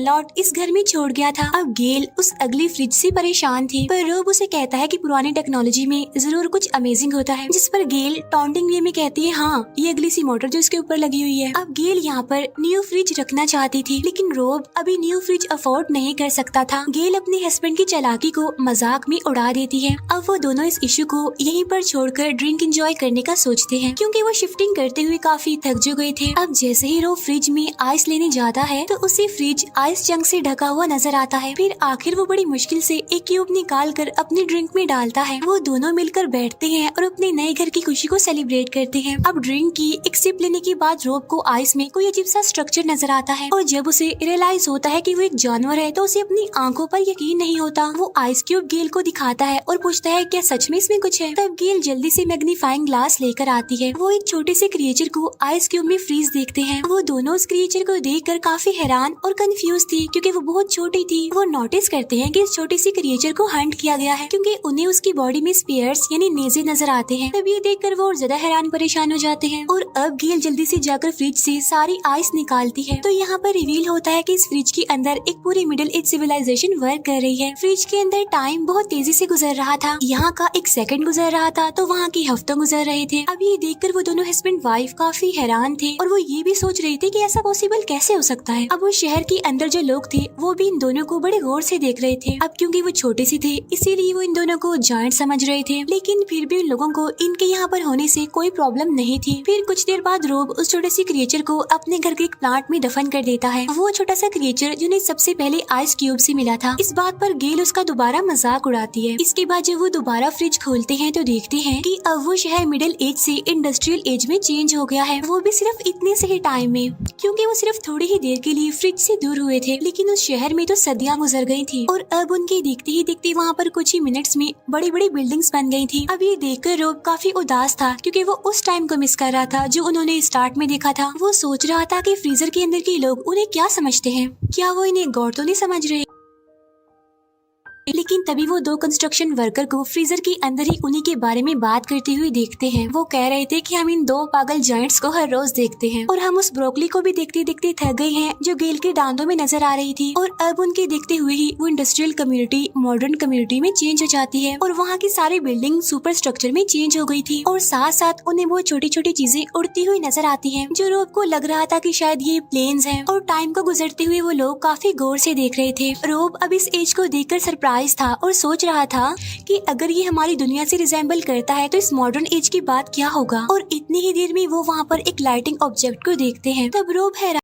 Lord इस घर में छोड़ गया था। अब गेल उस अगली फ्रिज से परेशान थी, पर रोब उसे कहता है कि पुरानी टेक्नोलॉजी में जरूर कुछ अमेजिंग होता है, जिस पर गेल टॉन्टिंग वे में कहती है हाँ ये अगली सी मोटर जो इसके ऊपर लगी हुई है। अब गेल यहाँ पर न्यू फ्रिज रखना चाहती थी, लेकिन रोब अभी न्यू फ्रिज अफोर्ड नहीं कर सकता था। गेल अपने हस्बैंड की चालाकी को मजाक में उड़ा देती है। अब वो दोनों इस इशू को यहीं पर छोड़कर ड्रिंक एंजॉय करने का सोचते हैं, क्योंकि वो शिफ्टिंग करते हुए काफी थक जो गए थे। अब जैसे ही रोब फ्रिज में आइस लेने जाता है तो उसे फ्रिज आइस चंक से ढका हुआ नजर आता है। फिर आखिर वो बड़ी मुश्किल से एक क्यूब निकाल कर अपनी ड्रिंक में डालता है। वो दोनों मिलकर बैठते हैं और अपने नए घर की खुशी को सेलिब्रेट करते हैं। अब ड्रिंक की एक सिप लेने के बाद रोब को आइस में कोई अजीब सा स्ट्रक्चर नजर आता है, और जब उसे रियलाइज होता है कि वो एक जानवर है तो उसे अपनी आंखों पर यकीन नहीं होता। वो आइस क्यूब गेल को दिखाता है और पूछता है क्या सच में इसमें कुछ है। तब गेल जल्दी से मैग्नीफाइंग ग्लास लेकर आती है। वो एक छोटे से क्रिएचर को आइस क्यूब में फ्रीज देखते हैं। वो दोनों उस क्रिएचर को देखकर काफी हैरान और कंफ्यूज थी, क्योंकि वो बहुत छोटी थी। वो नोटिस करते हैं कि इस छोटी सी क्रिएचर को हंट किया गया है, क्योंकि उन्हें उसकी बॉडी में स्पेयर्स यानी नेजे नजर आते हैं। तब ये देखकर वो और ज्यादा हैरान परेशान हो जाते हैं। और अब गेल जल्दी से जाकर फ्रिज से सारी आइस निकालती है, तो यहाँ पर रिवील होता है कि इस फ्रिज के अंदर एक पूरी मिडिल एज सिविलाइजेशन वर्क कर रही है। फ्रिज के अंदर टाइम बहुत तेजी से गुजर रहा था। यहाँ का एक सेकंड गुजर रहा था तो वहाँ के हफ्तों गुजर रहे थे। अब ये देखकर वो दोनों हस्बैंड वाइफ काफी हैरान थे, और वो ये भी सोच रहे थे कि ऐसा पॉसिबल कैसे हो सकता है। अब वो शहर के अंदर जो लोग थे वो भी इन दोनों को बड़े गौर से देख रहे थे। अब क्योंकि वो छोटे से थे इसीलिए वो इन दोनों को जायंट समझ रहे थे, लेकिन फिर भी उन लोगों को इनके यहाँ पर होने से कोई प्रॉब्लम नहीं थी। फिर कुछ देर बाद रोब उस छोटे सी क्रिएचर को अपने घर के एक प्लांट में दफन कर देता है। वो छोटा सा क्रिएचर जिन्हें सबसे पहले आइस क्यूब से मिला था। इस बात पर गेल उसका दोबारा मजाक उड़ाती है। इसके बाद जब वो दोबारा फ्रिज खोलते हैं तो देखते हैं कि अब वो शहर मिडिल एज से इंडस्ट्रियल एज में चेंज हो गया है। वो भी सिर्फ इतने से ही टाइम में, क्योंकि वो सिर्फ थोड़ी ही देर के लिए फ्रिज से दूर हुए थे, लेकिन उस शहर में तो सदियां गुजर गई थी। और अब उनके देखते ही देखते वहाँ पर कुछ ही मिनट्स में बड़ी बड़ी बिल्डिंग्स बन गई थी। अब ये देखकर रोब काफी उदास था, क्योंकि वो उस टाइम को मिस कर रहा था जो उन्होंने स्टार्ट में देखा था। वो सोच रहा था कि फ्रीजर के अंदर के लोग उन्हें क्या समझते हैं, क्या वो इन्हें गौर तो नहीं समझ रहे। लेकिन तभी वो दो कंस्ट्रक्शन वर्कर को फ्रीजर के अंदर ही उन्हीं के बारे में बात करते हुए देखते हैं। वो कह रहे थे कि हम इन दो पागल जायंट्स को हर रोज देखते हैं, और हम उस ब्रोकली को भी देखते देखते थक गए हैं जो गेल के दांतों में नजर आ रही थी। और अब उनके देखते हुए ही वो इंडस्ट्रियल कम्युनिटी मॉडर्न कम्युनिटी में चेंज हो जाती है, और वहाँ की सारी बिल्डिंग सुपर स्ट्रक्चर में चेंज हो गई थी। और साथ साथ उन्हें वो छोटी छोटी चीजें उड़ती हुई नजर आती है, जो रोब को लग रहा था कि शायद ये प्लेन्स हैं। और टाइम को गुजरते हुए वो लोग काफी गौर से देख रहे थे। रोब अब इस एज को देखकर सरप्राइज था और सोच रहा था कि अगर ये हमारी दुनिया से रिजेंबल करता है तो इस मॉडर्न एज की बात क्या होगा। और इतनी ही देर में वो वहाँ पर एक लाइटिंग ऑब्जेक्ट को देखते हैं। तब रोब हैरान